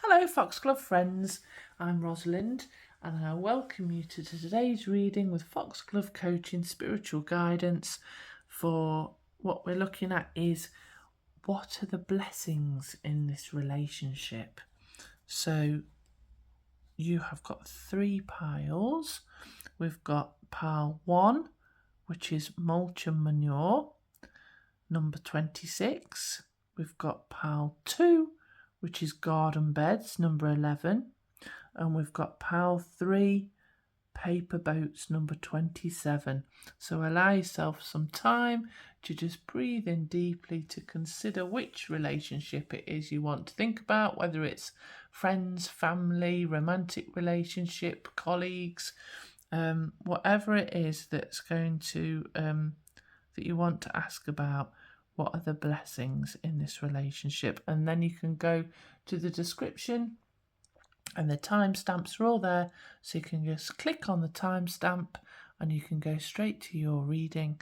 Hello Foxglove friends, I'm Rosalind and I welcome you to today's reading with Foxglove Coaching Spiritual Guidance. For what we're looking at is, what are the blessings in this relationship? So you have got 3 piles. We've got pile 1, which is mulch and manure, number 26. We've got pile 2, which is garden beds, number 11. And we've got pile 3, paper boats, number 27. So allow yourself some time to just breathe in deeply to consider which relationship it is you want to think about, whether it's friends, family, romantic relationship, colleagues, whatever it is that's going to that you want to ask about. What are the blessings in this relationship? And then you can go to the description, and the timestamps are all there, so you can just click on the timestamp and you can go straight to your reading,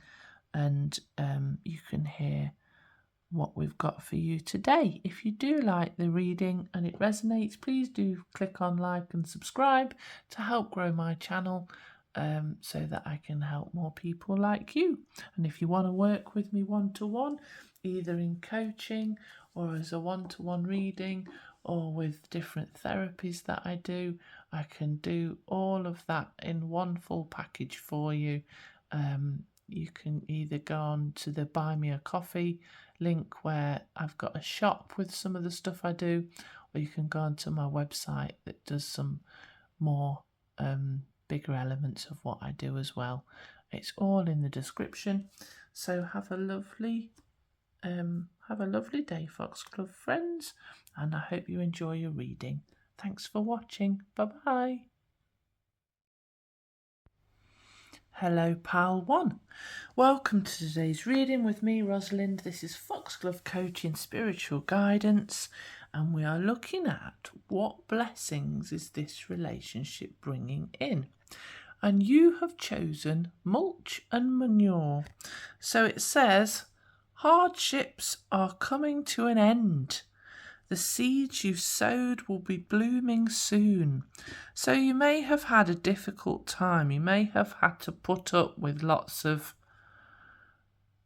and you can hear what we've got for you today. If you do like the reading and it resonates, please do click on like and subscribe to help grow my channel, so that I can help more people like you. And if you want to work with me one-to-one, either in coaching or as a one-to-one reading or with different therapies that I do, I can do all of that in one full package for you. You can either go on to the Buy Me a Coffee link where I've got a shop with some of the stuff I do, or you can go onto my website that does some more bigger elements of what I do as well. It's all in the description. So have a lovely day, Foxglove friends, and I hope you enjoy your reading. Thanks for watching. Bye-bye. Hello, Pile 1. Welcome to today's reading with me, Rosalind. This is Foxglove Coaching Spiritual Guidance, and we are looking at what blessings is this relationship bringing in. And you have chosen mulch and manure. So it says, hardships are coming to an end. The seeds you sowed will be blooming soon. So you may have had a difficult time. You may have had to put up with lots of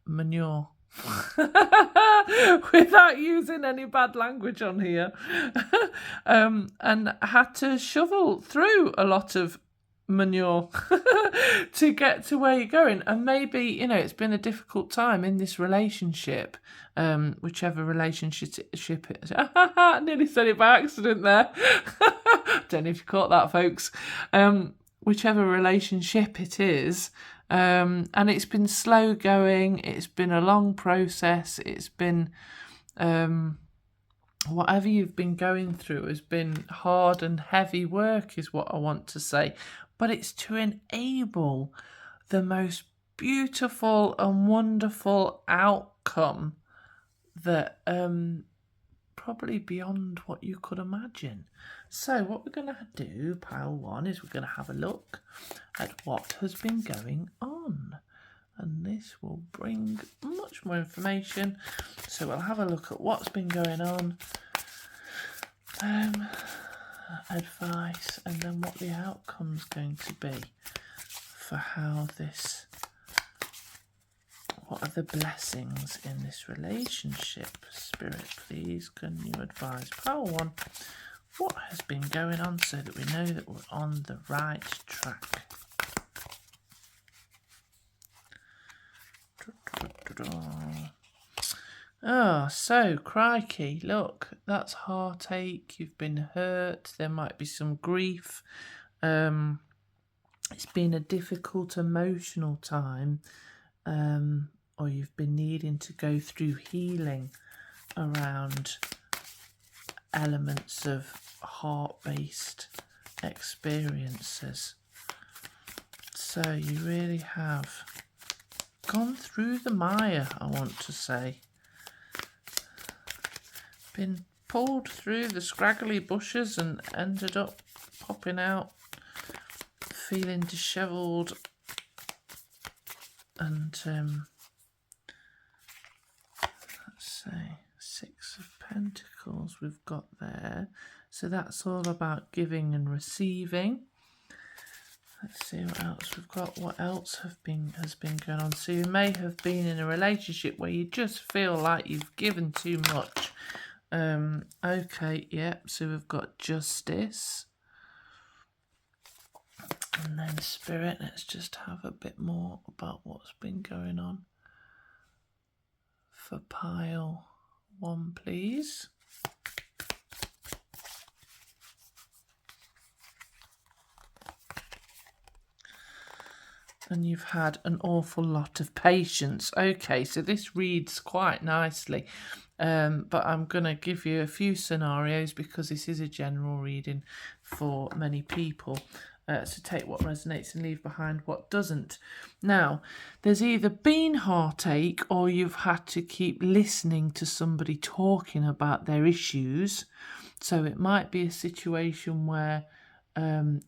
manure. Without using any bad language on here. And had to shovel through a lot of manure to get to where you're going. And maybe, it's been a difficult time in this relationship, whichever relationship it is. I nearly said it by accident there. Don't know if you caught that, folks. Whichever relationship it is, and it's been slow going, it's been a long process, it's been whatever you've been going through has been hard and heavy work, is what I want to say. But it's to enable the most beautiful and wonderful outcome that probably beyond what you could imagine. So what we're going to do, Pile 1, is we're going to have a look at what has been going on. And this will bring much more information. So we'll have a look at what's been going on, advice, and then what the outcome's going to be for how this, what are the blessings in this relationship. Spirit, please, can you advise Pile 1 what has been going on so that we know that we're on the right track. Oh, so crikey, look, that's heartache, you've been hurt, there might be some grief, it's been a difficult emotional time, or you've been needing to go through healing around elements of heart-based experiences. So you really have gone through the mire, I want to say. Been pulled through the scraggly bushes and ended up popping out feeling dishevelled and let's say 6 of Pentacles. Pentacles we've got there. So that's all about giving and receiving. Let's see what else we've got. What else has been going on? So you may have been in a relationship where you just feel like you've given too much. Okay, yeah. So we've got Justice. And then Spirit. Let's just have a bit more about what's been going on for pile 1, please. And you've had an awful lot of patience. Okay, so this reads quite nicely. But I'm going to give you a few scenarios because this is a general reading for many people. So take what resonates and leave behind what doesn't. Now, there's either been heartache or you've had to keep listening to somebody talking about their issues. So it might be a situation where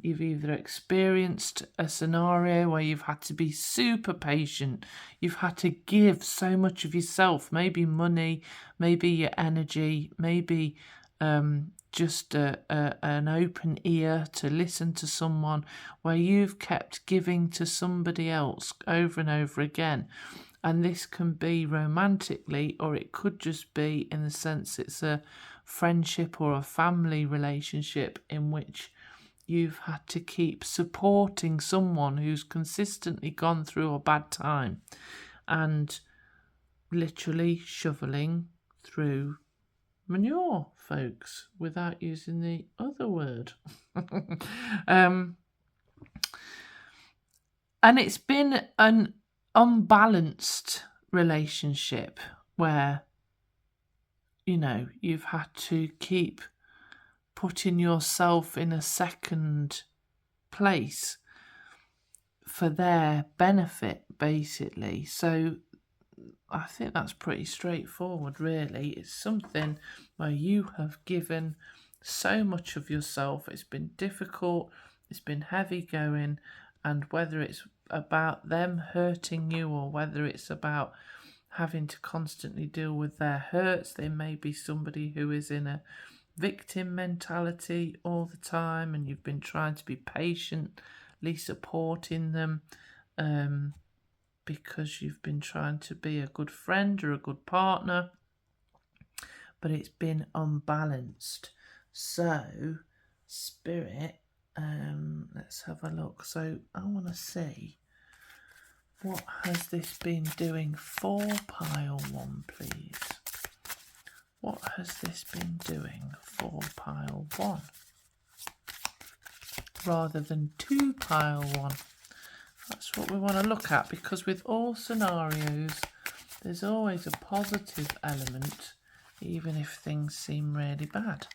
you've either experienced a scenario where you've had to be super patient, you've had to give so much of yourself, maybe money, maybe your energy, maybe just an open ear to listen to someone, where you've kept giving to somebody else over and over again. And this can be romantically, or it could just be in the sense it's a friendship or a family relationship in which you've had to keep supporting someone who's consistently gone through a bad time and literally shoveling through manure, folks, without using the other word. And it's been an unbalanced relationship where, you know, you've had to keep putting yourself in a second place for their benefit, basically. So I think that's pretty straightforward, really. It's something where you have given so much of yourself. It's been difficult, it's been heavy going, and whether it's about them hurting you or whether it's about having to constantly deal with their hurts, they may be somebody who is in a victim mentality all the time, and you've been trying to be patiently supporting them because you've been trying to be a good friend or a good partner, but it's been unbalanced. So Spirit, let's have a look. So I want to see, what has this been doing for pile 1, please? What has this been doing for pile 1? Rather than 2 pile 1. That's what we want to look at, because with all scenarios, there's always a positive element, even if things seem really bad.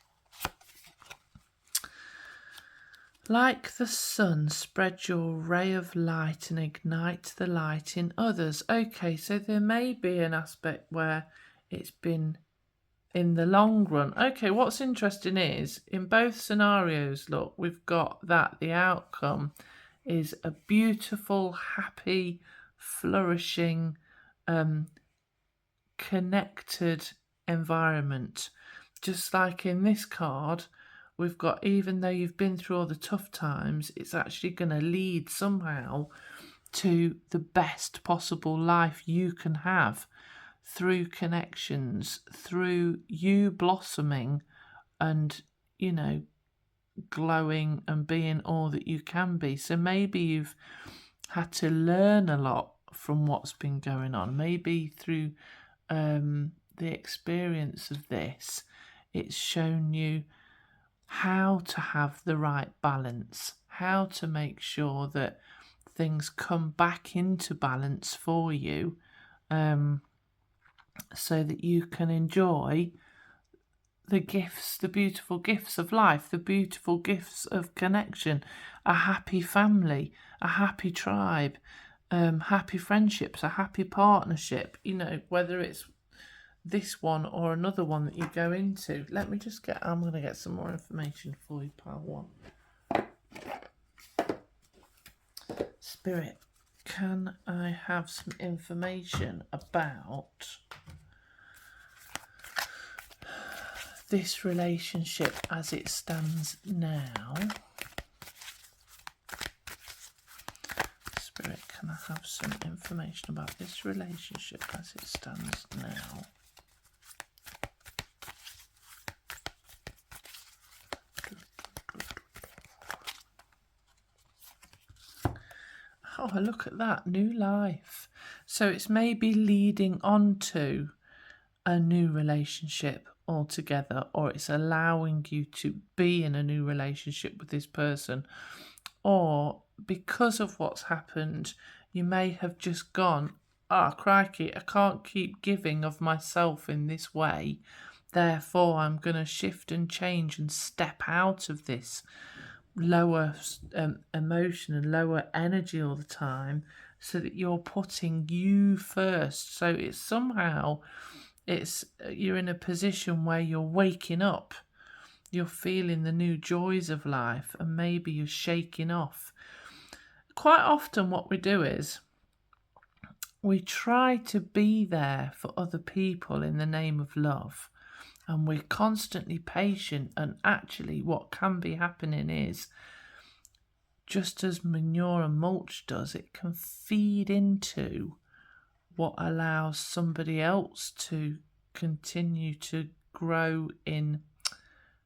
Like the sun, spread your ray of light and ignite the light in others. Okay, so there may be an aspect where it's been in the long run. Okay, what's interesting is, in both scenarios, look, we've got that the outcome is a beautiful, happy, flourishing, connected environment. Just like in this card, we've got, even though you've been through all the tough times, it's actually going to lead somehow to the best possible life you can have through connections, through you blossoming and, you know, glowing and being all that you can be. So maybe you've had to learn a lot from what's been going on. Maybe through the experience of this, it's shown you how to have the right balance, how to make sure that things come back into balance for you, so that you can enjoy the gifts, the beautiful gifts of life, the beautiful gifts of connection, a happy family, a happy tribe, happy friendships, a happy partnership, you know, whether it's this one or another one that you go into. Let me just get, I'm going to get some more information for you, pile 1. Spirit, can I have some information about this relationship as it stands now. Spirit, can I have some information about this relationship as it stands now? Oh, look at that, new life. So it's maybe leading on to a new relationship altogether, or it's allowing you to be in a new relationship with this person. Or because of what's happened, you may have just gone, crikey, I can't keep giving of myself in this way. Therefore, I'm going to shift and change and step out of this lower emotion and lower energy all the time, so that you're putting you first. So it's somehow, you're in a position where you're waking up, you're feeling the new joys of life, and maybe you're shaking off. Quite often what we do is we try to be there for other people in the name of love, and we're constantly patient, and actually what can be happening is, just as manure and mulch does, it can feed into what allows somebody else to continue to grow in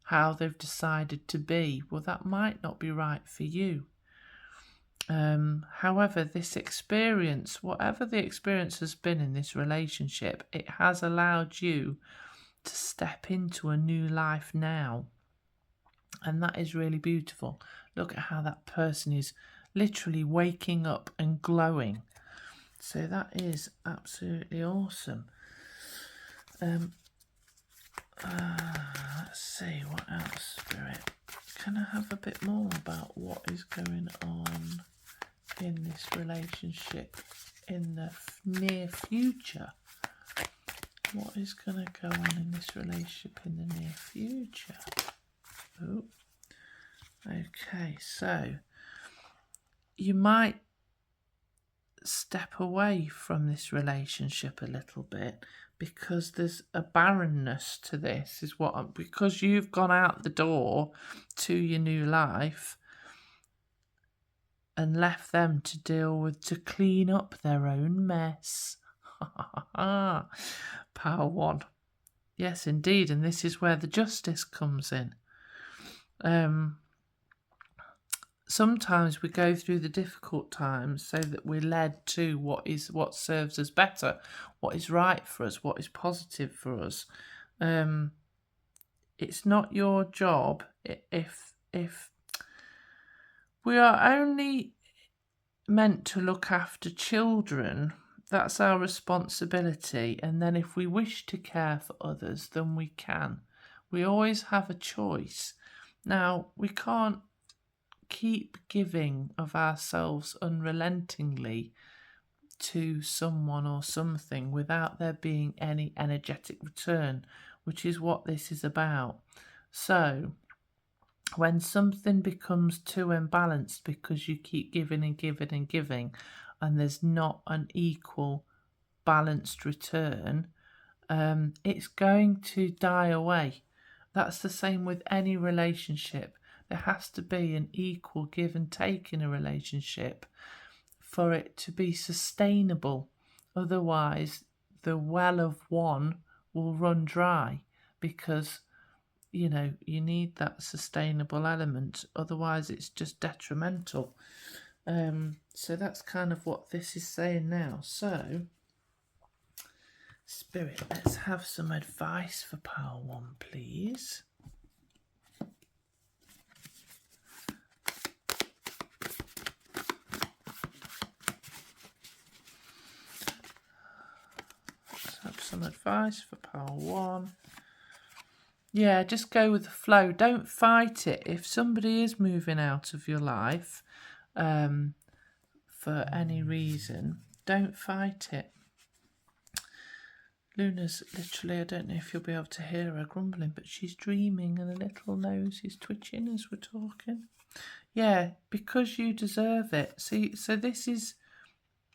how they've decided to be. Well, that might not be right for you. However, this experience, whatever the experience has been in this relationship, it has allowed you to step into a new life now. And that is really beautiful. Look at how that person is literally waking up and glowing. So that is absolutely awesome. Let's see, what else, Spirit? Can I have a bit more about what is going on in this relationship in the near future? What is going to go on in this relationship in the near future? Oh, okay, so you might step away from this relationship a little bit, because there's a barrenness to this, because you've gone out the door to your new life and left them to clean up their own mess. Power 1. Yes, indeed, and this is where the justice comes in. Sometimes we go through the difficult times so that we're led to what serves us better, what is right for us, what is positive for us. It's not your job if we are only meant to look after children. That's our responsibility. And then if we wish to care for others, then we can. We always have a choice. Now, we can't keep giving of ourselves unrelentingly to someone or something without there being any energetic return, which is what this is about. So when something becomes too imbalanced because you keep giving and giving and giving, and there's not an equal balanced return, it's going to die away. That's the same with any relationship. There has to be an equal give and take in a relationship for it to be sustainable. Otherwise, the well of one will run dry, because, you need that sustainable element. Otherwise, it's just detrimental. So that's kind of what this is saying now. So, Spirit, let's have some advice for Power 1, please. Have some advice for Power 1. Yeah, just go with the flow. Don't fight it. If somebody is moving out of your life for any reason, don't fight it. Luna's literally, I don't know if you'll be able to hear her grumbling, but she's dreaming and a little nose is twitching as we're talking. Yeah, because you deserve it. See, so this is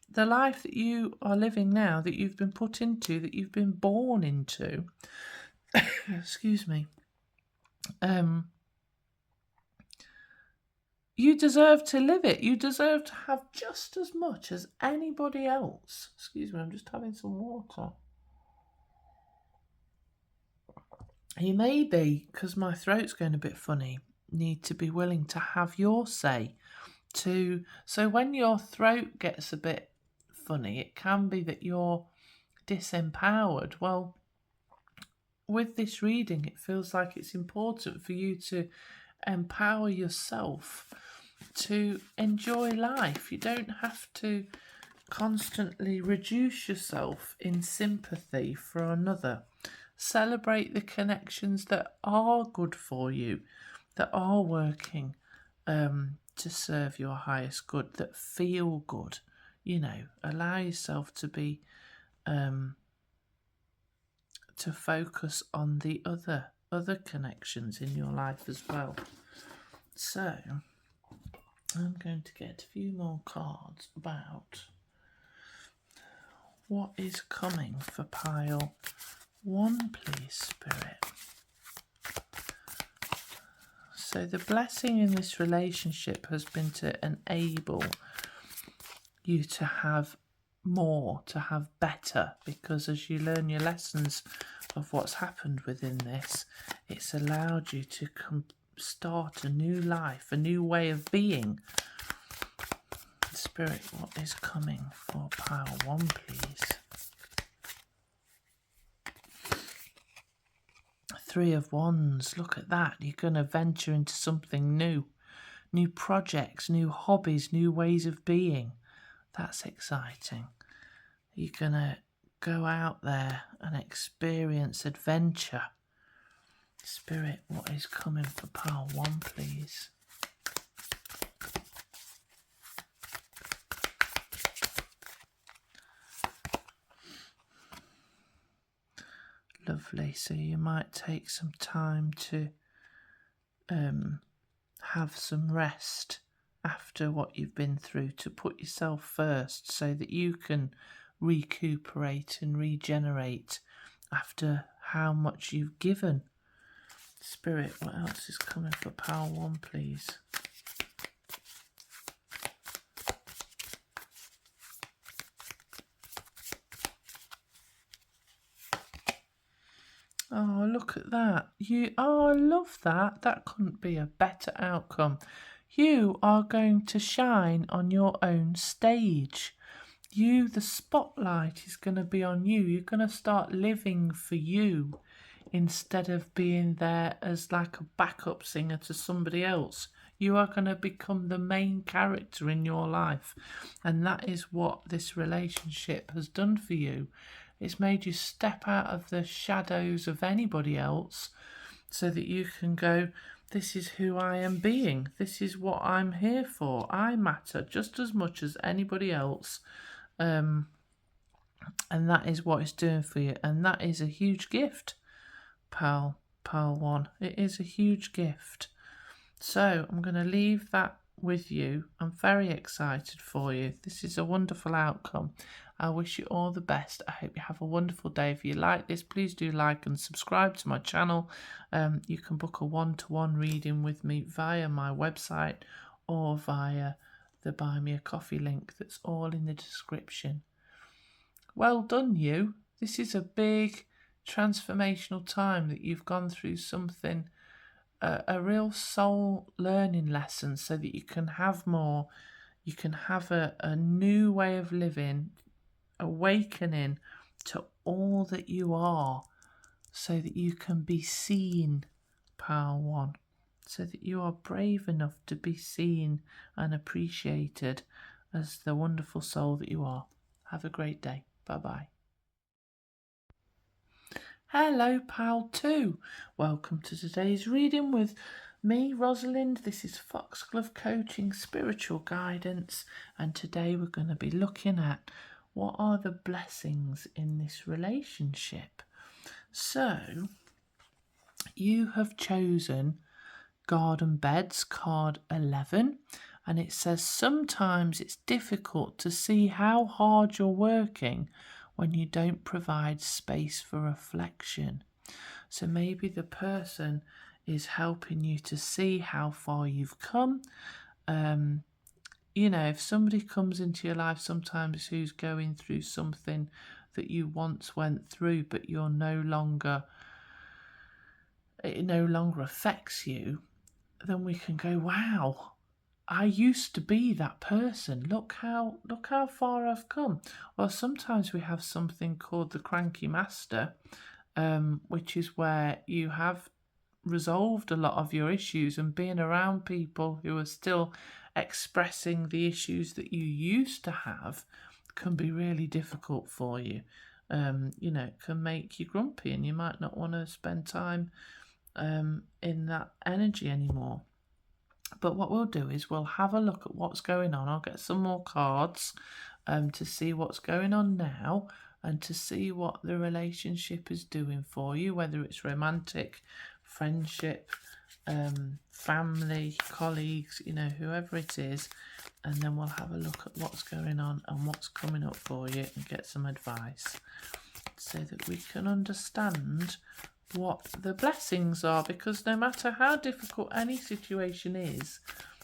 the life that you are living now, that you've been put into, that you've been born into. excuse me, you deserve to live it. You deserve to have just as much as anybody else. Excuse me, I'm just having some water. You may be, because my throat's going a bit funny, need to be willing to have your say too. So when your throat gets a bit funny, it can be that you're disempowered. Well, with this reading, it feels like it's important for you to empower yourself to enjoy life. You don't have to constantly reduce yourself in sympathy for another. Celebrate the connections that are good for you, that are working to serve your highest good, that feel good. You know, allow yourself to be to focus on the other connections in your life as well. So I'm going to get a few more cards about what is coming for pile 1, please, Spirit. So the blessing in this relationship has been to enable you to have more, to have better, because as you learn your lessons of what's happened within this, it's allowed you to start a new life, a new way of being. Spirit, what is coming for pile 1, please? 3 of Wands, look at that. You're going to venture into something new. New projects, new hobbies, new ways of being. That's exciting. You're going to go out there and experience adventure. Spirit, what is coming for pile 1, please? Lovely. So you might take some time to have some rest after what you've been through, to put yourself first so that you can recuperate and regenerate after how much you've given. Spirit, what else is coming for pile 1, please? Oh, look at that. I love that. That couldn't be a better outcome. You are going to shine on your own stage. The spotlight is going to be on you. You're going to start living for you instead of being there as like a backup singer to somebody else. You are going to become the main character in your life. And that is what this relationship has done for you. It's made you step out of the shadows of anybody else so that you can go, this is who I am being. This is what I'm here for. I matter just as much as anybody else. And that is what it's doing for you. And that is a huge gift, pile 1. It is a huge gift. So I'm going to leave that with you. I'm very excited for you. This is a wonderful outcome. I wish you all the best. I hope you have a wonderful day. If you like this, please do like and subscribe to my channel. You can book a one-to-one reading with me via my website or via the Buy Me a Coffee link that's all in the description. Well done, you. This is a big transformational time that you've gone through something, a real soul learning lesson so that you can have more. You can have a new way of living, awakening to all that you are so that you can be seen, pile 1, so that you are brave enough to be seen and appreciated as the wonderful soul that you are. Have a great day. Bye-bye. Hello, pile 2. Welcome to today's reading with me, Rosalind. This is Foxglove Coaching Spiritual Guidance, and today we're going to be looking at what are the blessings in this relationship. So, you have chosen Garden Beds, card 11, and it says sometimes it's difficult to see how hard you're working when you don't provide space for reflection. So maybe the person is helping you to see how far you've come. If somebody comes into your life sometimes who's going through something that you once went through, but it no longer affects you, then we can go, wow, I used to be that person. Look how far I've come. Or sometimes we have something called the cranky master, which is where you have resolved a lot of your issues, and being around people who are still expressing the issues that you used to have can be really difficult for you. It can make you grumpy, and you might not want to spend time in that energy anymore. But what we'll do is we'll have a look at what's going on. I'll get some more cards to see what's going on now, and to see what the relationship is doing for you, whether it's romantic, friendship, family, colleagues, whoever it is. And then we'll have a look at what's going on and what's coming up for you, and get some advice so that we can understand what the blessings are, because no matter how difficult any situation is,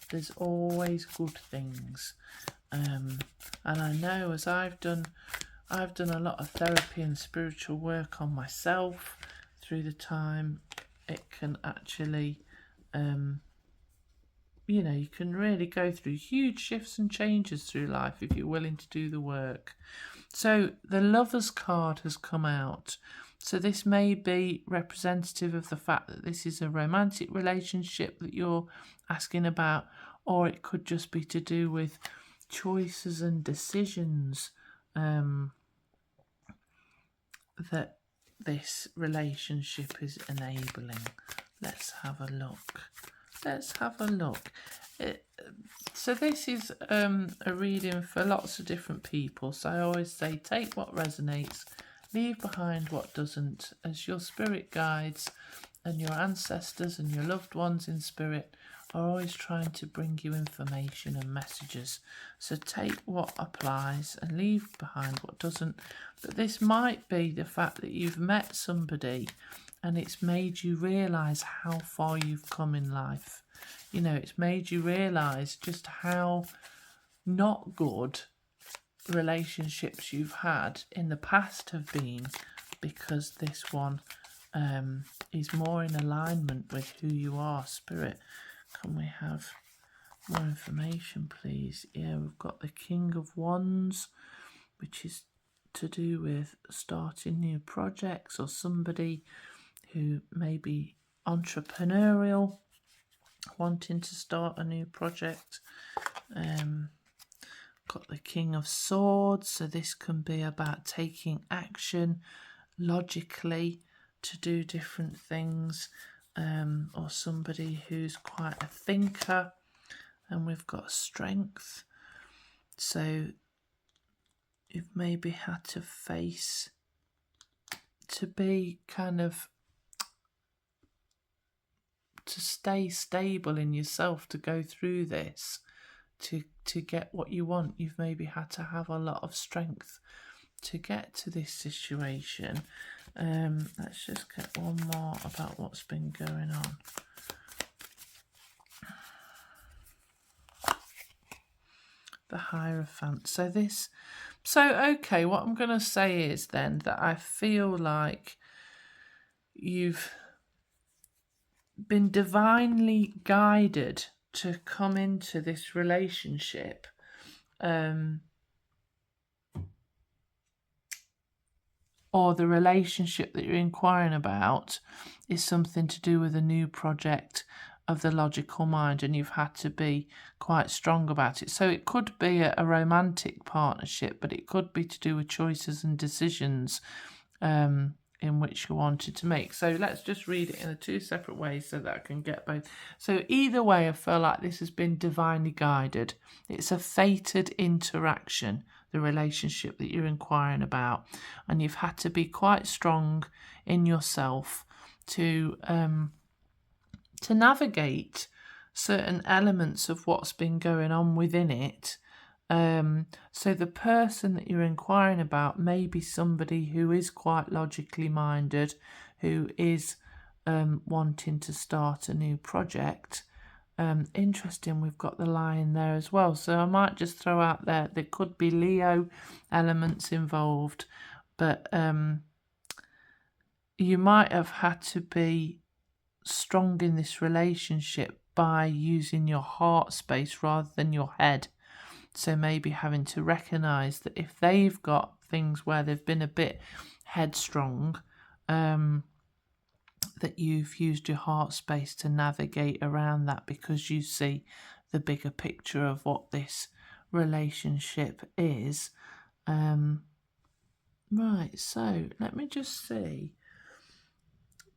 there's always good things. And I know, as I've done a lot of therapy and spiritual work on myself through the time, it can actually you can really go through huge shifts and changes through life if you're willing to do the work. So the Lovers card has come out. So this may be representative of the fact that this is a romantic relationship that you're asking about, or it could just be to do with choices and decisions that this relationship is enabling. Let's have a look. So this is a reading for lots of different people. So I always say, take what resonates, leave behind what doesn't, as your spirit guides and your ancestors and your loved ones in spirit are always trying to bring you information and messages. So take what applies and leave behind what doesn't. But this might be the fact that you've met somebody and it's made you realise how far you've come in life. It's made you realise just how not good relationships you've had in the past have been, because this one is more in alignment with who you are, Spirit. Can we have more information, please? Yeah, we've got the King of Wands, which is to do with starting new projects, or somebody who may be entrepreneurial, wanting to start a new project. Got the King of Swords, so this can be about taking action logically to do different things, or somebody who's quite a thinker. And we've got Strength, so you've maybe had to face, to be kind of, to stay stable in yourself, to go through this, to get what you want. You've maybe had to have a lot of strength to get to this situation. Let's just get one more about what's been going on. The Hierophant. So okay, what I'm going to say is then that I feel like you've been divinely guided to come into this relationship, or the relationship that you're inquiring about is something to do with a new project of the logical mind, and you've had to be quite strong about it. So it could be a romantic partnership, but it could be to do with choices and decisions in which you wanted to make. So let's just read it in the two separate ways so that I can get both. So either way, I feel like this has been divinely guided. It's a fated interaction, the relationship that you're inquiring about, and you've had to be quite strong in yourself to navigate certain elements of what's been going on within it. So the person that you're inquiring about may be somebody who is quite logically minded, who is wanting to start a new project. Interesting, we've got the Lion there as well. So I might just throw out there could be Leo elements involved, but you might have had to be strong in this relationship by using your heart space rather than your head. So maybe having to recognise that if they've got things where they've been a bit headstrong, that you've used your heart space to navigate around that because you see the bigger picture of what this relationship is. Right, so let me just see.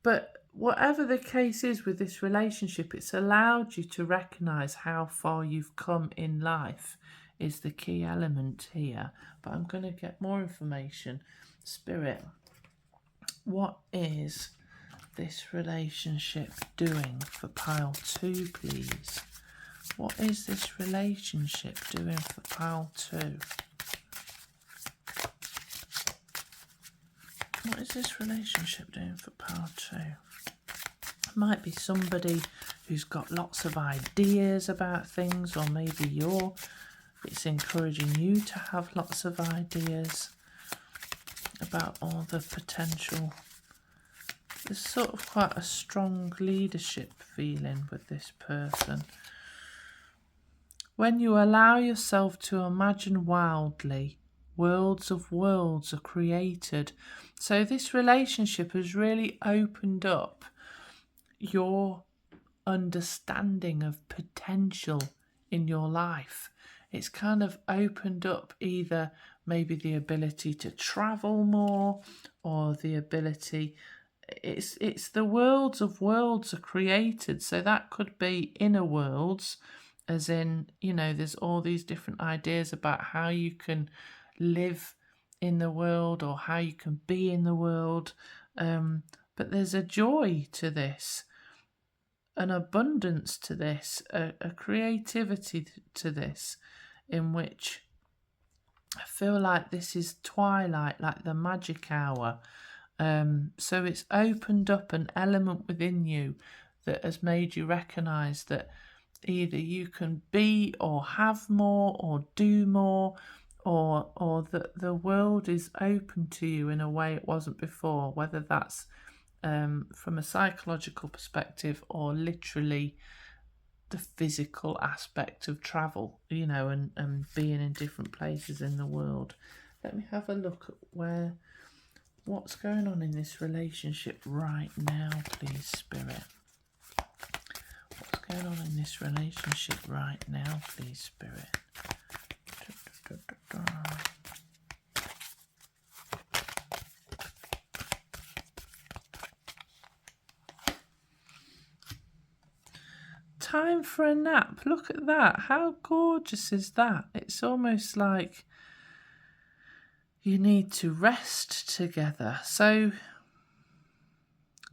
But whatever the case is with this relationship, it's allowed you to recognise how far you've come in life is the key element here. But I'm going to get more information. Spirit, what is this relationship doing for pile 2, please? What is this relationship doing for pile 2? What is this relationship doing for pile 2? Might be somebody who's got lots of ideas about things, or maybe it's encouraging you to have lots of ideas about all the potential. There's sort of quite a strong leadership feeling with this person. When you allow yourself to imagine wildly, worlds of worlds are created. So this relationship has really opened up your understanding of potential in your life. It's kind of opened up either maybe the ability to travel more, or the ability, it's the worlds of worlds are created. So that could be inner worlds, as in, there's all these different ideas about how you can live in the world or how you can be in the world. But there's a joy to this, an abundance to this, a creativity to this, in which I feel like this is twilight, like the magic hour. So it's opened up an element within you that has made you recognise that either you can be or have more or do more, or that the world is open to you in a way it wasn't before, whether that's from a psychological perspective or literally the physical aspect of travel, and being in different places in the world. Let me have a look at what's going on in this relationship right now, please, Spirit. What's going on in this relationship right now, please, Spirit? Time for a nap. Look at that. How gorgeous is that? It's almost like you need to rest together. So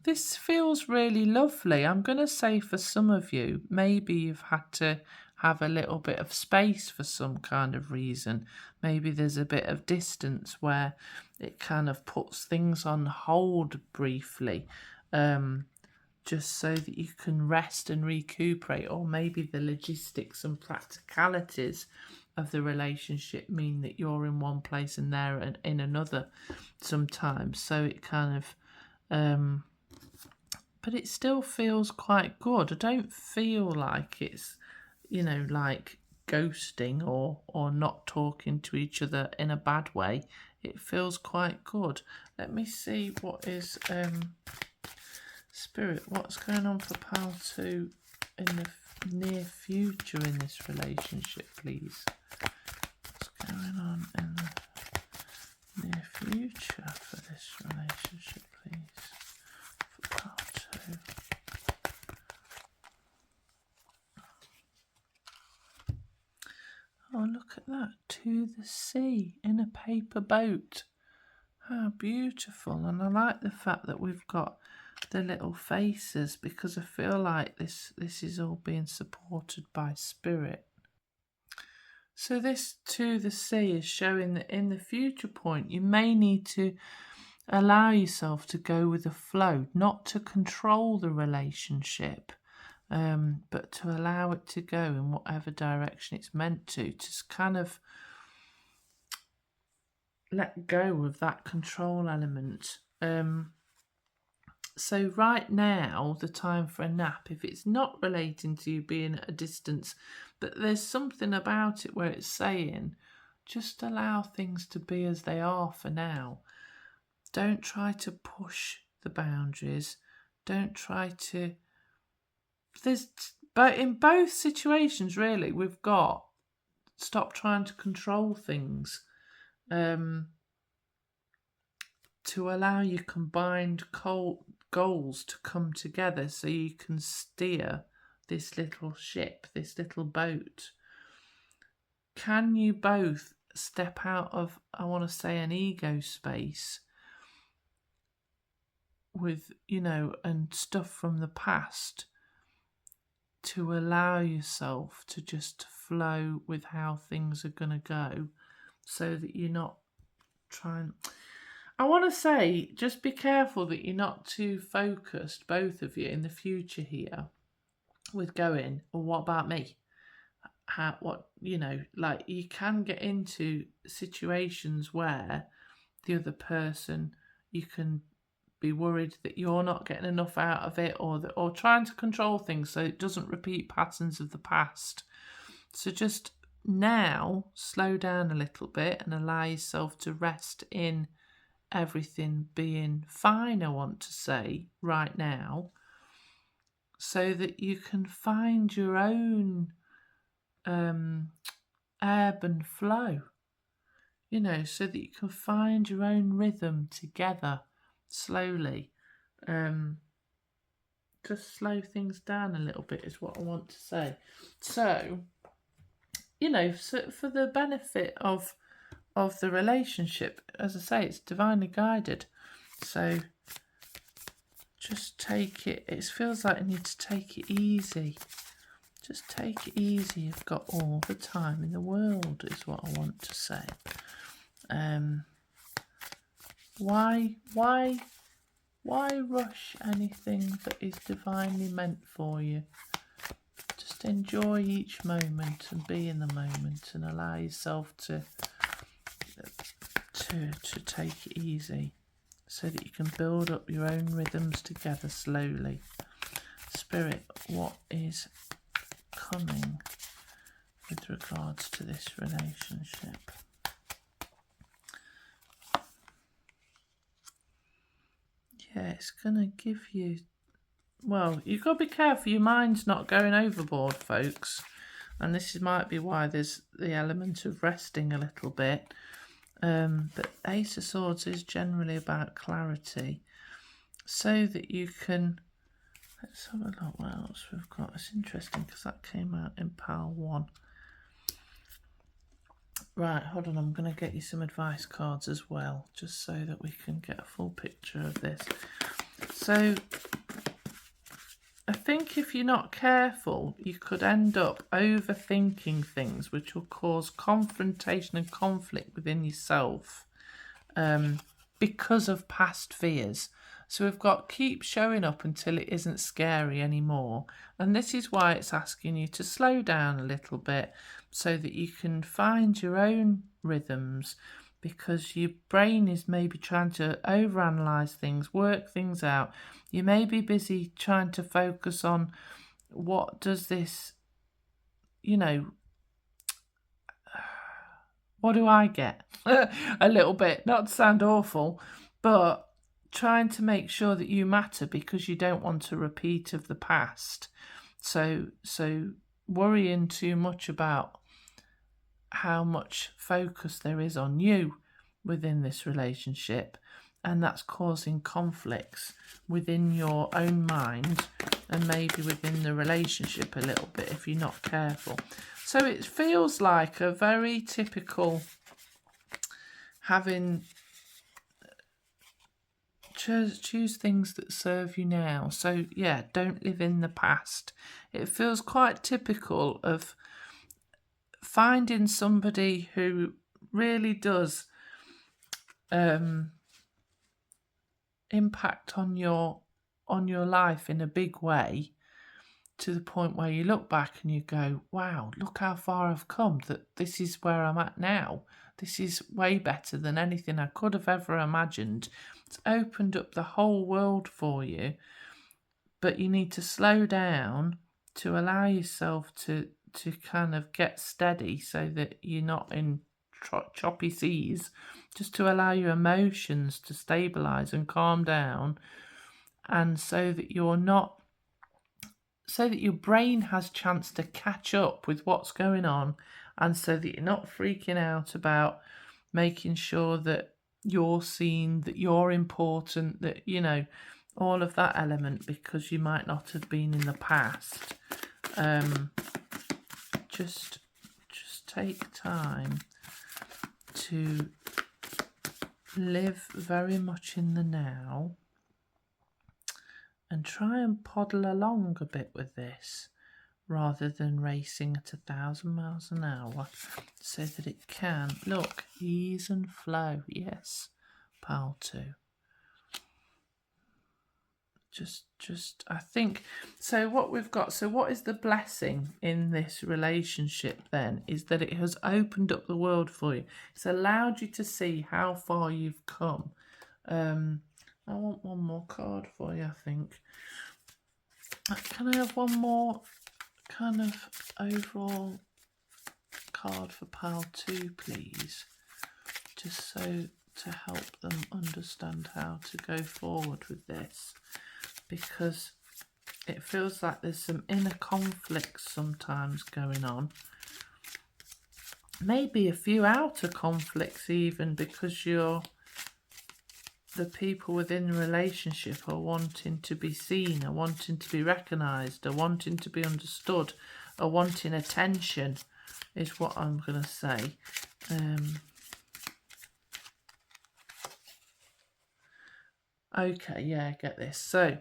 this feels really lovely. I'm going to say for some of you, maybe you've had to have a little bit of space for some kind of reason. Maybe there's a bit of distance where it kind of puts things on hold briefly, just so that you can rest and recuperate. Or maybe the logistics and practicalities of the relationship mean that you're in one place and they're in another sometimes. So it kind of... but it still feels quite good. I don't feel like it's, like ghosting or not talking to each other in a bad way. It feels quite good. Let me see what is... Spirit, what's going on for pile 2 in the near future in this relationship, please? What's going on in the near future for this relationship, please? For pile 2. Oh, look at that. To the sea in a paper boat. How beautiful. And I like the fact that we've got the little faces, because I feel like this is all being supported by spirit. So this to the sea is showing that in the future point you may need to allow yourself to go with the flow, not to control the relationship, but to allow it to go in whatever direction it's meant to kind of let go of that control element. So right now, the time for a nap, if it's not relating to you being at a distance, but there's something about it where it's saying, just allow things to be as they are for now. Don't try to push the boundaries. Don't try to... But in both situations, really, we've got stop trying to control things. To allow your combined goals to come together so you can steer this little ship, this little boat. Can you both step out of, I want to say, an ego space with, and stuff from the past to allow yourself to just flow with how things are going to go so that you're not trying... I want to say, just be careful that you're not too focused, both of you, in the future here with going, well, what about me? You can get into situations where the other person, you can be worried that you're not getting enough out of it, or trying to control things so it doesn't repeat patterns of the past. So just now, slow down a little bit and allow yourself to rest in everything being fine, I want to say, right now, so that you can find your own ebb and flow, so that you can find your own rhythm together slowly. Just slow things down a little bit is what I want to say. So, for the benefit of the relationship, as I say, it's divinely guided. So just take it. It feels like you need to take it easy. Just take it easy. You've got all the time in the world, is what I want to say. Why rush anything that is divinely meant for you? Just enjoy each moment and be in the moment and allow yourself to take it easy so that you can build up your own rhythms together slowly. Spirit, what is coming with regards to this relationship? Yeah, it's going to give you... Well, you've got to be careful your mind's not going overboard, folks. And this might be why there's the element of resting a little bit. But Ace of Swords is generally about clarity, so that you can... Let's have a look what else we've got. It's interesting because that came out in Pile 1. Right, hold on, I'm going to get you some advice cards as well, just so that we can get a full picture of this. So, I think if you're not careful, you could end up overthinking things, which will cause confrontation and conflict within yourself because of past fears. So we've got keep showing up until it isn't scary anymore. And this is why it's asking you to slow down a little bit so that you can find your own rhythms, because your brain is maybe trying to overanalyze things, work things out. You may be busy trying to focus on what does this, what do I get? A little bit, not to sound awful, but trying to make sure that you matter because you don't want a repeat of the past. So worrying too much about how much focus there is on you within this relationship, and that's causing conflicts within your own mind and maybe within the relationship a little bit if you're not careful. So it feels like a very typical having choose things that serve you now. So yeah, don't live in the past. It feels quite typical of finding somebody who really does impact on your life in a big way, to the point where you look back and you go, wow, look how far I've come, that this is where I'm at now. This is way better than anything I could have ever imagined. It's opened up the whole world for you, but you need to slow down to allow yourself to kind of get steady, so that you're not in choppy seas, just to allow your emotions to stabilize and calm down, and so that your brain has chance to catch up with what's going on, and so that you're not freaking out about making sure that you're seen, that you're important, that, you know, all of that element, because you might not have been in the past. Just take time to live very much in the now, and try and poddle along a bit with this, rather than racing at 1,000 miles an hour, so that it can, look, ease and flow. Yes, pal 2. Just I think, so what we've got, so what is the blessing in this relationship then, is that it has opened up the world for you. It's allowed you to see how far you've come. I want one more card for you, I think. Can I have one more kind of overall card for pile 2, please? Just so to help them understand how to go forward with this, because it feels like there's some inner conflicts sometimes going on. Maybe a few outer conflicts even, because the people within the relationship are wanting to be seen, are wanting to be recognised, are wanting to be understood, are wanting attention, is what I'm going to say. Okay, yeah, get this. So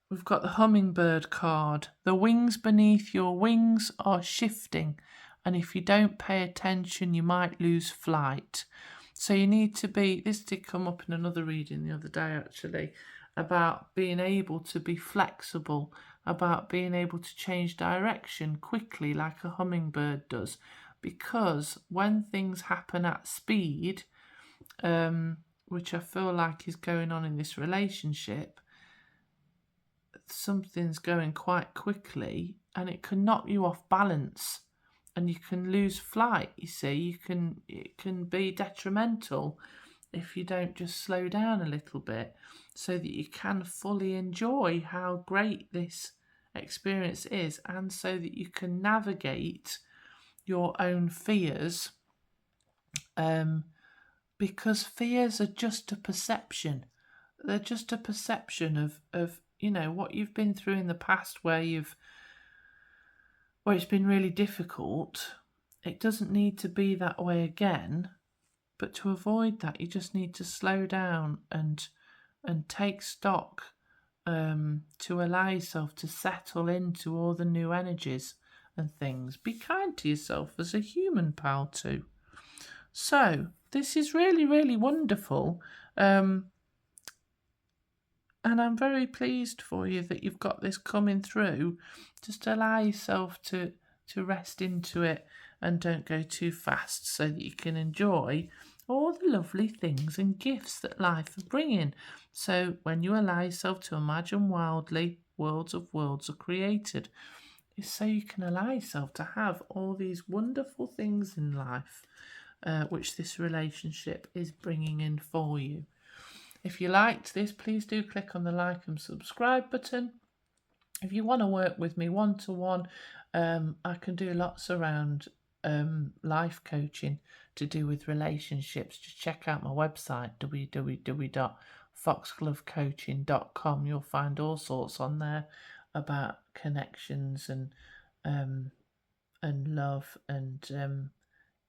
we've got the hummingbird card. The wings beneath your wings are shifting, and if you don't pay attention, you might lose flight. So you need to be, this did come up in another reading the other day actually, about being able to be flexible, about being able to change direction quickly like a hummingbird does. Because when things happen at speed, which I feel like is going on in this relationship, something's going quite quickly and it can knock you off balance. And you can lose flight, you see. It can be detrimental if you don't just slow down a little bit, so that you can fully enjoy how great this experience is, and so that you can navigate your own fears, because fears are just a perception. They're just a perception of you know, what you've been through in the past, where it's been really difficult. It doesn't need to be that way again, but to avoid that, you just need to slow down and take stock, to allow yourself to settle into all the new energies and things. Be kind to yourself as a human, pal, too. So this is really, really wonderful. And I'm very pleased for you that you've got this coming through. Just allow yourself to rest into it, and don't go too fast, so that you can enjoy all the lovely things and gifts that life is bringing. So when you allow yourself to imagine wildly, worlds of worlds are created. It's so you can allow yourself to have all these wonderful things in life, which this relationship is bringing in for you. If you liked this, please do click on the like and subscribe button. If you want to work with me one-to-one, I can do lots around life coaching to do with relationships. Just check out my website, www.foxglovecoaching.com. You'll find all sorts on there about connections and love, and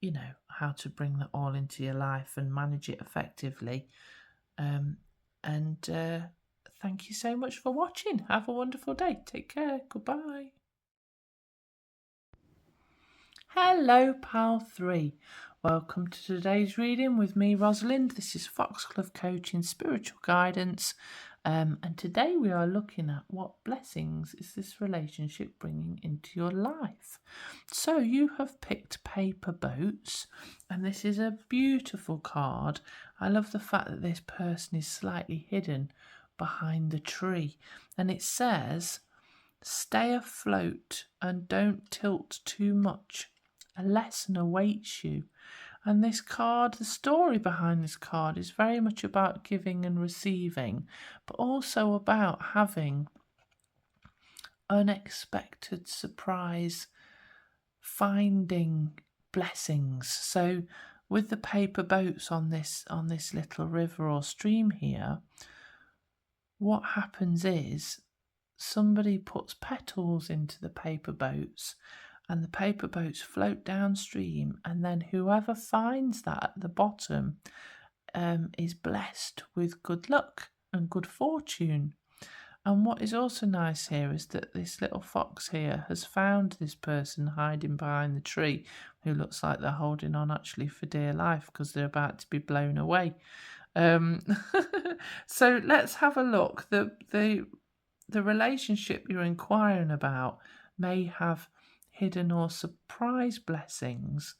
you know, how to bring that all into your life and manage it effectively. Thank you so much for watching. Have a wonderful day. Take care. Goodbye. Hello, pal 3. Welcome to today's reading with me, Rosalind. This is Foxglove Coaching Spiritual Guidance, and today we are looking at what blessings is this relationship bringing into your life. So you have picked Paper Boats, and this is a beautiful card. I love the fact that this person is slightly hidden behind the tree, and it says, "Stay afloat and don't tilt too much. A lesson awaits you." And this card, the story behind this card is very much about giving and receiving, but also about having unexpected surprise, finding blessings. So with the paper boats on this little river or stream here, what happens is somebody puts petals into the paper boats and the paper boats float downstream, and then whoever finds that at the bottom is blessed with good luck and good fortune. And what is also nice here is that this little fox here has found this person hiding behind the tree, who looks like they're holding on actually for dear life because they're about to be blown away. So let's have a look. The relationship you're inquiring about may have hidden or surprise blessings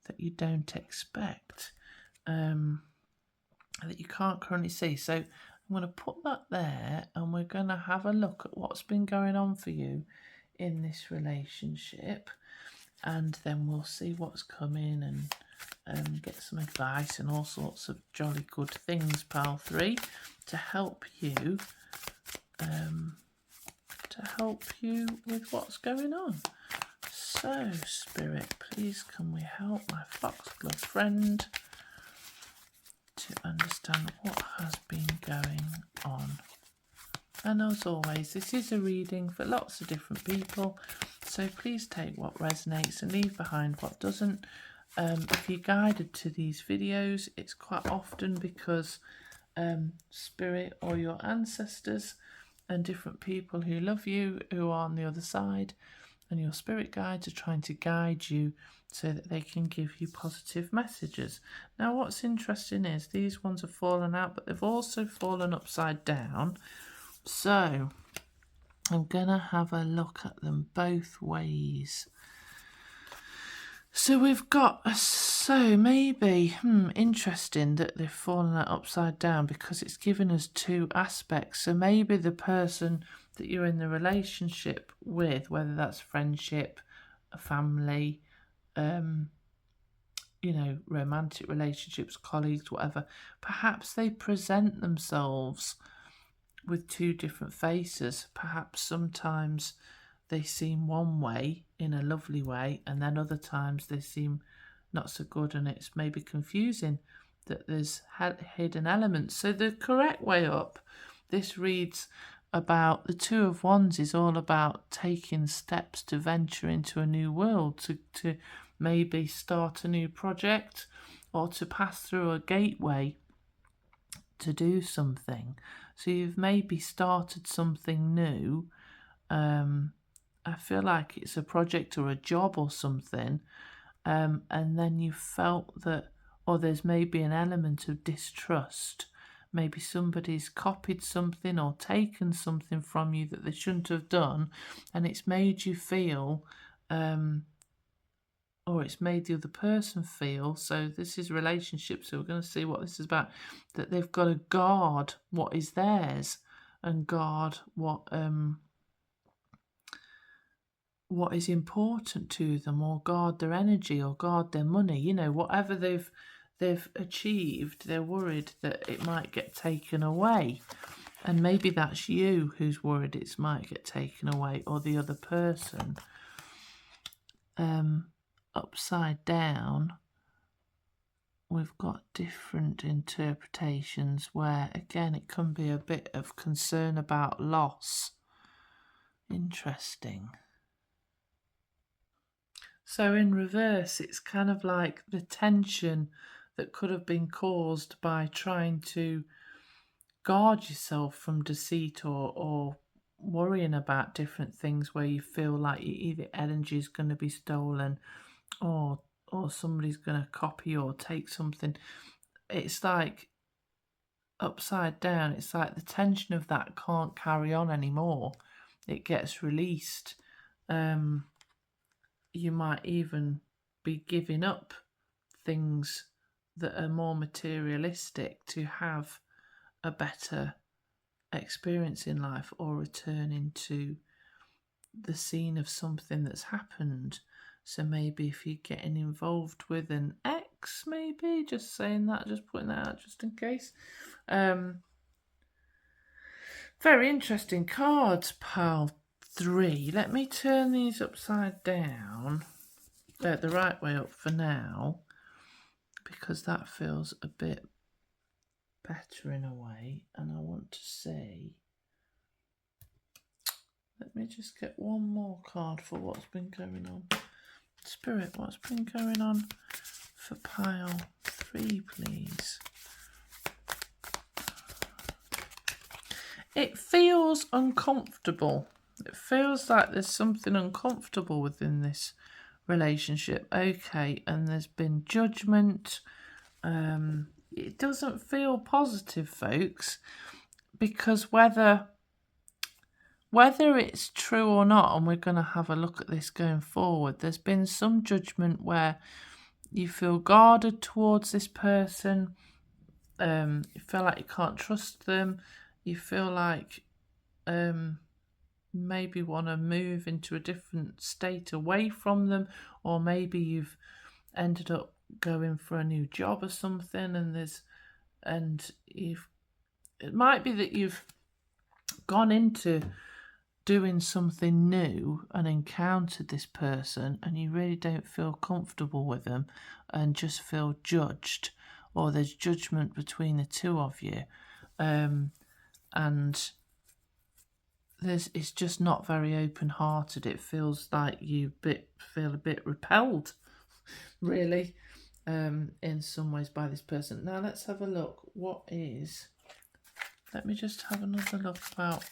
that you don't expect, that you can't currently see. So I'm going to put that there, and we're going to have a look at what's been going on for you in this relationship, and then we'll see what's coming and get some advice and all sorts of jolly good things, pile 3, to help you with what's going on. So, Spirit, please can we help my foxglove friend to understand what has been going on. And as always, this is a reading for lots of different people, so please take what resonates and leave behind what doesn't. If you're guided to these videos, it's quite often because Spirit or your ancestors and different people who love you, who are on the other side, and your spirit guides are trying to guide you so that they can give you positive messages. Now, what's interesting is these ones have fallen out, but they've also fallen upside down. So I'm going to have a look at them both ways. So we've got, maybe, interesting that they've fallen out upside down because it's given us two aspects. So maybe the person that you're in the relationship with, whether that's friendship, a family, romantic relationships, colleagues, whatever, perhaps they present themselves with two different faces. Perhaps sometimes they seem one way in a lovely way, and then other times they seem not so good, and it's maybe confusing that there's hidden elements. So the correct way up, this reads about the Two of Wands is all about taking steps to venture into a new world, to maybe start a new project or to pass through a gateway to do something. So you've maybe started something new. I feel like it's a project or a job or something, and then you felt that, or there's maybe an element of distrust. Maybe somebody's copied something or taken something from you that they shouldn't have done, and it's made you feel, or it's made the other person feel. So this is relationship, so we're going to see what this is about, that they've got to guard what is theirs and guard what is important to them, or guard their energy, or guard their money. Whatever they've achieved, they're worried that it might get taken away. And maybe that's you who's worried it might get taken away, or the other person. Upside down, we've got different interpretations where, again, it can be a bit of concern about loss. Interesting. So in reverse, it's kind of like the tension that could have been caused by trying to guard yourself from deceit or worrying about different things where you feel like either energy is going to be stolen or or somebody's going to copy or take something. It's like upside down. It's like the tension of that can't carry on anymore. It gets released. You might even be giving up things that are more materialistic to have a better experience in life, or returning to the scene of something that's happened. So maybe if you're getting involved with an ex, maybe, just saying that, just putting that out just in case. Very interesting cards, pile 3. Let me turn these upside down, the right way up for now, because that feels a bit better in a way. And I want to see, let me just get one more card for what's been going on. Spirit, what's been going on for pile 3, please? It feels uncomfortable. It feels like there's something uncomfortable within this relationship. Okay, and there's been judgment. It doesn't feel positive, folks, because whether it's true or not, and we're going to have a look at this going forward, there's been some judgment where you feel guarded towards this person. You feel like you can't trust them. You feel like maybe want to move into a different state away from them, or maybe you've ended up going for a new job or something, it might be that you've gone into doing something new and encountered this person and you really don't feel comfortable with them and just feel judged, or there's judgment between the two of you, and it's just not very open-hearted. It feels like you feel a bit repelled, really, in some ways by this person. Now let's have a look. Let me just have another look about.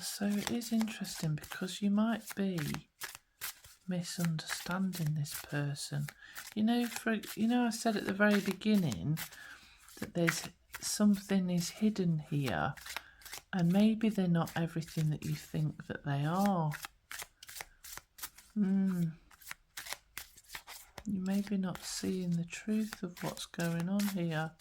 So it is interesting, because you might be misunderstanding this person. I said at the very beginning that there's something is hidden here, and maybe they're not everything that you think that they are. You may be not seeing the truth of what's going on here.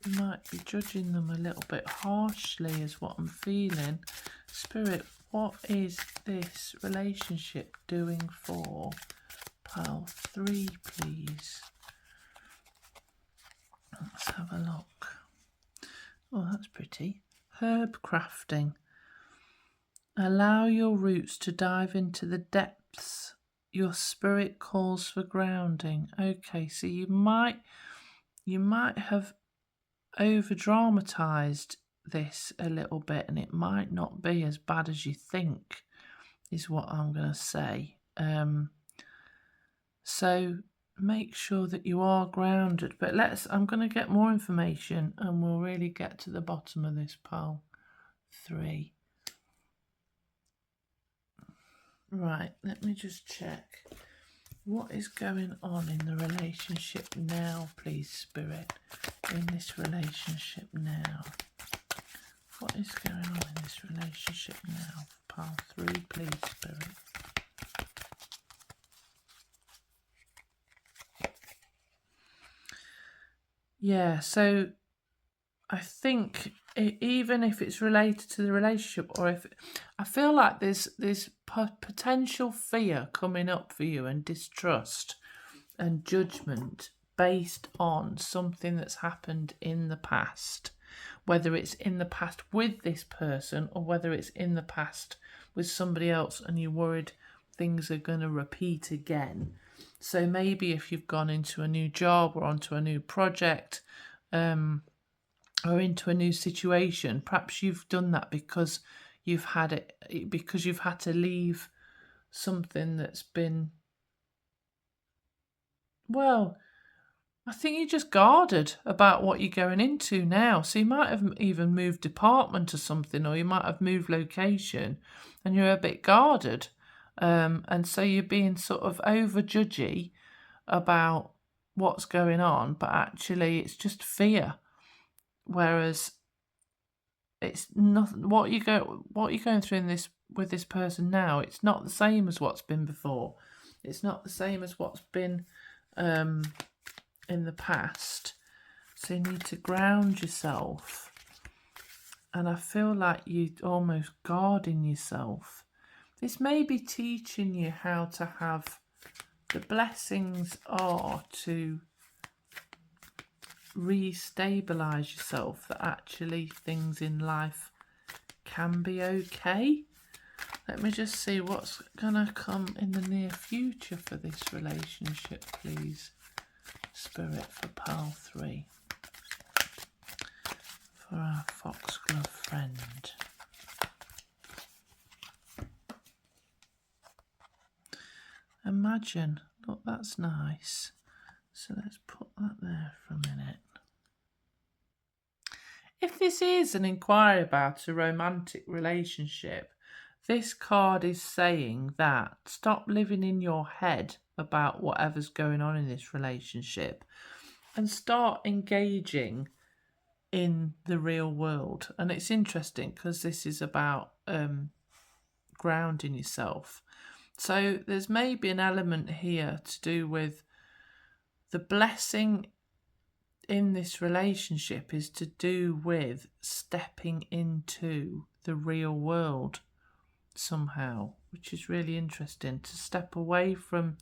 You might be judging them a little bit harshly, is what I'm feeling. Spirit, what is this relationship doing for pile 3, please? Let's have a look. Oh, that's pretty. Herb crafting. Allow your roots to dive into the depths. Your spirit calls for grounding. Okay, so you might have over-dramatized this a little bit, and it might not be as bad as you think, is what I'm going to say. So make sure that you are grounded. But I'm going to get more information and we'll really get to the bottom of this pile 3. Right, let me just check. What is going on in the relationship now, please, Spirit? In this relationship now. What is going on in this relationship now? Pile 3, please, Spirit. Yeah, so I think even if it's related to the relationship, or I feel like there's potential fear coming up for you, and distrust and judgment based on something that's happened in the past, whether it's in the past with this person or whether it's in the past with somebody else, and you're worried things are going to repeat again. So maybe if you've gone into a new job or onto a new project, or into a new situation, perhaps you've done that because you've had to leave something that's been, well, I think you're just guarded about what you're going into now. So you might have even moved department or something, or you might have moved location, and you're a bit guarded. And so you're being sort of over judgy about what's going on, but actually it's just fear. Whereas it's nothing. What you're going through with this person now, it's not the same as what's been before. It's not the same as what's been in the past. So you need to ground yourself. And I feel like you're almost guarding yourself. This may be teaching you how to have the blessings are to re-stabilize yourself, that actually things in life can be okay. Let me just see what's gonna come in the near future for this relationship, please. Spirit for pile 3. For our foxglove friend. Imagine, look, that's nice. So let's put that there for a minute. If this is an inquiry about a romantic relationship, this card is saying that stop living in your head about whatever's going on in this relationship and start engaging in the real world. And it's interesting because this is about grounding yourself. So there's maybe an element here to do with the blessing in this relationship is to do with stepping into the real world somehow, which is really interesting. To step away from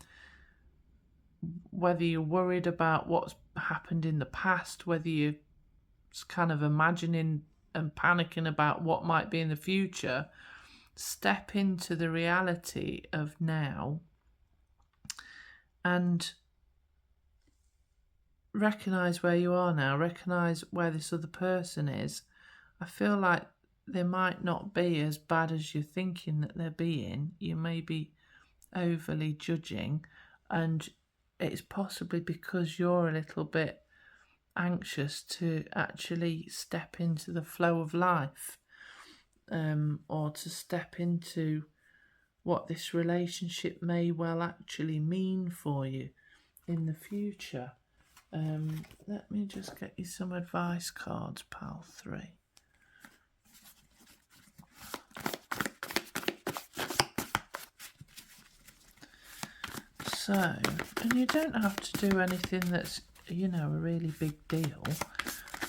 whether you're worried about what's happened in the past, whether you're kind of imagining and panicking about what might be in the future. Step into the reality of now and recognise where you are now, recognise where this other person is. I feel like they might not be as bad as you're thinking that they're being. You may be overly judging, and it's possibly because you're a little bit anxious to actually step into the flow of life, or to step into what this relationship may well actually mean for you in the future. Let me just get you some advice cards, pal 3. So, and you don't have to do anything that's, you know, a really big deal,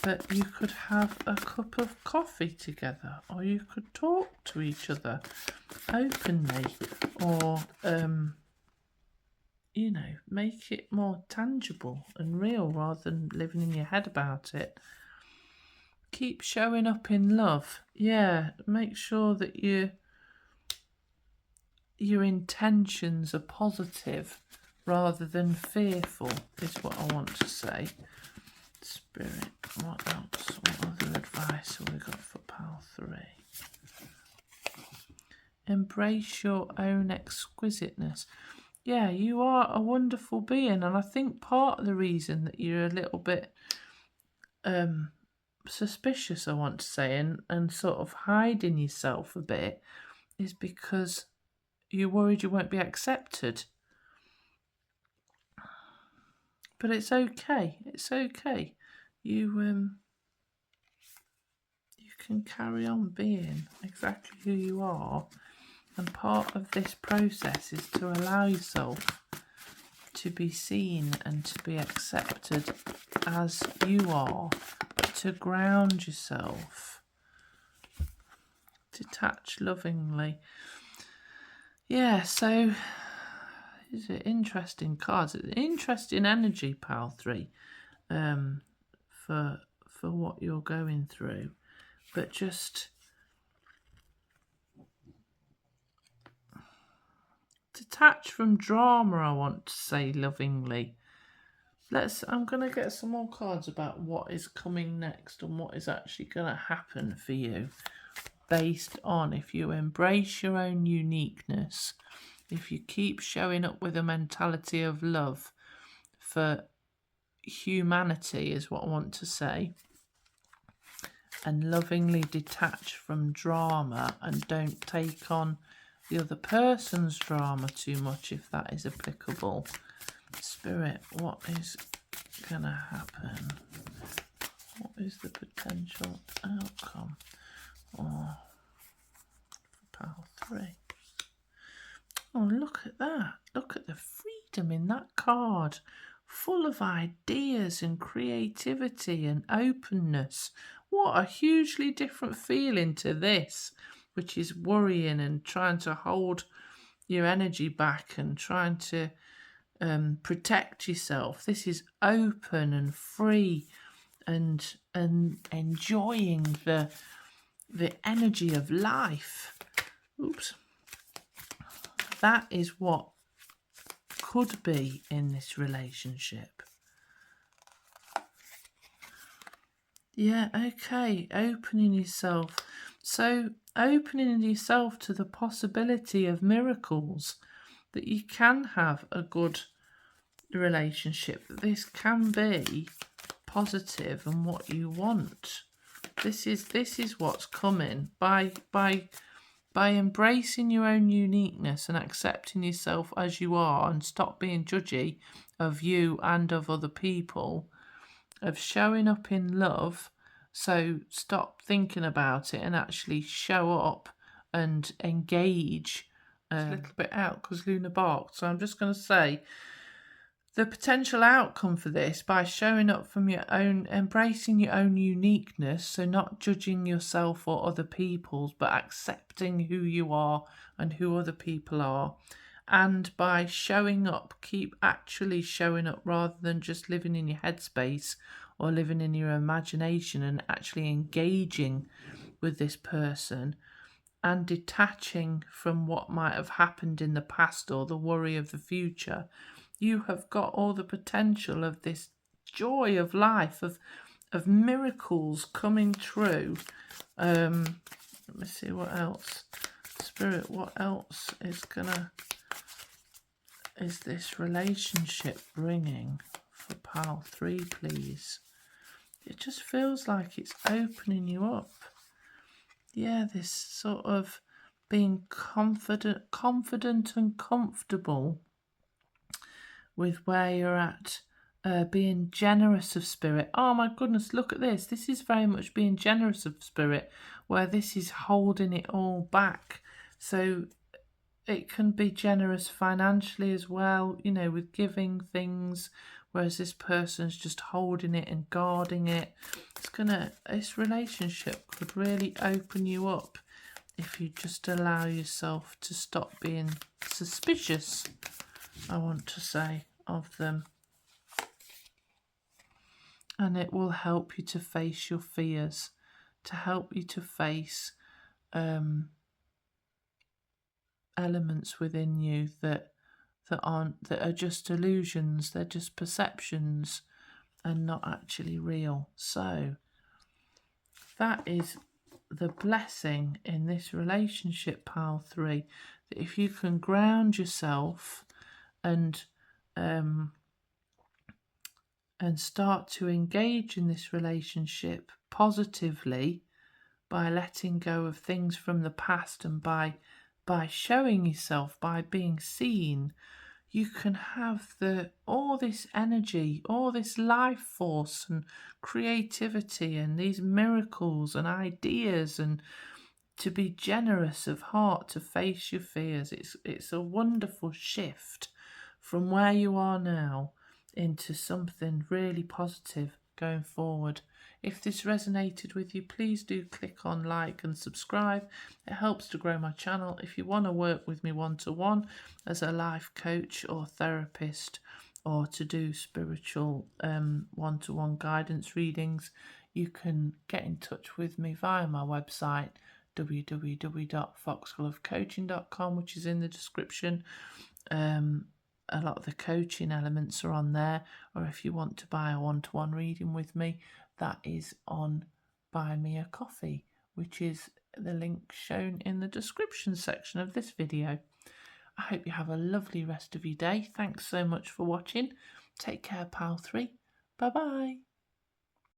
but you could have a cup of coffee together, or you could talk to each other openly, or you know, make it more tangible and real rather than living in your head about it. Keep showing up in love. Yeah, make sure that your intentions are positive rather than fearful, is what I want to say. Spirit, what else? What other advice have we got for pile 3? Embrace your own exquisiteness. Yeah, you are a wonderful being, and I think part of the reason that you're a little bit suspicious, I want to say, and sort of hiding yourself a bit is because you're worried you won't be accepted. But it's okay. It's okay. You can carry on being exactly who you are. And part of this process is to allow yourself to be seen and to be accepted as you are, but to ground yourself. Detach lovingly. Yeah, so these are interesting cards. It's an interesting energy, pal 3, for what you're going through. But just detach from drama, I want to say lovingly. I'm going to get some more cards about what is coming next and what is actually going to happen for you, based on if you embrace your own uniqueness, if you keep showing up with a mentality of love for humanity is what I want to say, and lovingly detach from drama and don't take on the other person's drama too much, if that is applicable. Spirit, what is going to happen? What is the potential outcome? Oh, for pile 3. Oh, look at that. Look at the freedom in that card. Full of ideas and creativity and openness. What a hugely different feeling to this, which is worrying and trying to hold your energy back and trying to protect yourself. This is open and free and enjoying the energy of life. Oops. That is what could be in this relationship. Yeah, okay, opening yourself. So opening yourself to the possibility of miracles, that you can have a good relationship, that this can be positive and what you want. This is what's coming by embracing your own uniqueness and accepting yourself as you are, and stop being judgy of you and of other people, of showing up in love. So stop thinking about it and actually show up and engage. A little bit out because Luna barked, so I'm just going to say the potential outcome for this, by showing up from your own, embracing your own uniqueness, so not judging yourself or other people's, but accepting who you are and who other people are. And by showing up, keep actually showing up rather than just living in your headspace or living in your imagination, and actually engaging with this person and detaching from what might have happened in the past or the worry of the future. You have got all the potential of this joy of life, of miracles coming true. Let me see what else. Spirit, what else is this relationship bringing for pile 3, please? It just feels like it's opening you up. Yeah, this sort of being confident and comfortable with where you're at, being generous of spirit. Oh my goodness, look at this. This is very much being generous of spirit, where this is holding it all back. So it can be generous financially as well, you know, with giving things, whereas this person's just holding it and guarding it. This relationship could really open you up if you just allow yourself to stop being suspicious, I want to say, of them. And it will help you to face your fears, to help you to face elements within you that are just illusions. They're just perceptions and not actually real. So that is the blessing in this relationship, pile 3, that if you can ground yourself and start to engage in this relationship positively, by letting go of things from the past and by showing yourself, by being seen, you can have all this energy, all this life force and creativity and these miracles and ideas, and to be generous of heart, to face your fears. It's a wonderful shift from where you are now into something really positive going forward. If this resonated with you, please do click on like and subscribe. It helps to grow my channel. If you want to work with me one-to-one as a life coach or therapist, or to do spiritual one-to-one guidance readings, you can get in touch with me via my website, www.foxglovecoaching.com, which is in the description. A lot of the coaching elements are on there, or if you want to buy a one-to-one reading with me, that is on Buy Me a Coffee, which is the link shown in the description section of this video. I hope you have a lovely rest of your day. Thanks so much for watching. Take care, pile 3. Bye bye.